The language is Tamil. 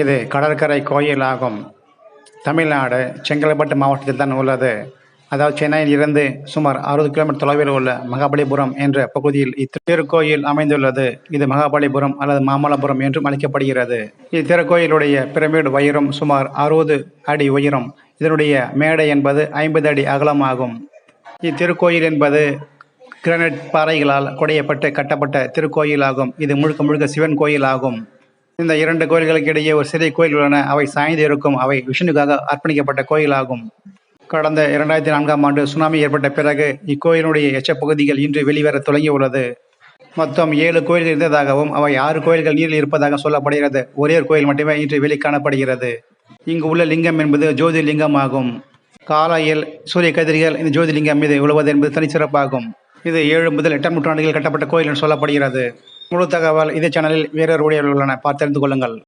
இது கடற்கரை கோயில் ஆகும். தமிழ்நாடு செங்கல்பட்டு மாவட்டத்தில் தான் உள்ளது. அதாவது சென்னையில் இருந்து சுமார் 60 கிலோமீட்டர் தொலைவில் உள்ள மகாபலிபுரம் என்ற பகுதியில் இத்திருக்கோயில் அமைந்துள்ளது. இது மகாபலிபுரம் அல்லது மாமல்லபுரம் என்றும் அழைக்கப்படுகிறது. இத்திருக்கோயிலுடைய பிரமிடு உயரம் சுமார் 60 அடி உயரம். இதனுடைய மேடை என்பது 50 அடி அகலமாகும். இத்திருக்கோயில் என்பது கிரானைட் பாறைகளால் குடையப்பட்டு கட்டப்பட்ட திருக்கோயில் ஆகும். இது முழுக்க முழுக்க சிவன் கோயில் ஆகும். இந்த இரண்டு கோயில்களுக்கு இடையே ஒரு சிறிய கோயில் உள்ளன. அவை சாய்ந்து இருக்கும். அவை விஷ்ணுக்காக அர்ப்பணிக்கப்பட்ட கோயிலாகும். கடந்த 2004ஆம் ஆண்டு சுனாமி ஏற்பட்ட பிறகு இக்கோயிலுடைய எச்சப்பகுதிகள் இன்று வெளிவர தொடங்கியுள்ளது. மொத்தம் 7 கோயில்கள் இருந்ததாகவும் அவை 6 கோயில்கள் நீரில் இருப்பதாக சொல்லப்படுகிறது. ஒரே ஒரு கோயில் மட்டுமே இன்று வெளி காணப்படுகிறது. இங்கு உள்ள லிங்கம் என்பது ஜோதிலிங்கம் ஆகும். காலையில் சூரிய கதிர்கள் இந்த ஜோதிலிங்கம் மீது விழுவது என்பது தனிச்சிறப்பாகும். இது 7 முதல் 8ஆம் நூற்றாண்டுகளில் கட்டப்பட்ட கோயில் என்று சொல்லப்படுகிறது. முழு தகவல் இதே சேனலில் வேறொரு வீடியோவில் உள்ளன. பார்த்து தெரிந்து கொள்ளுங்கள்.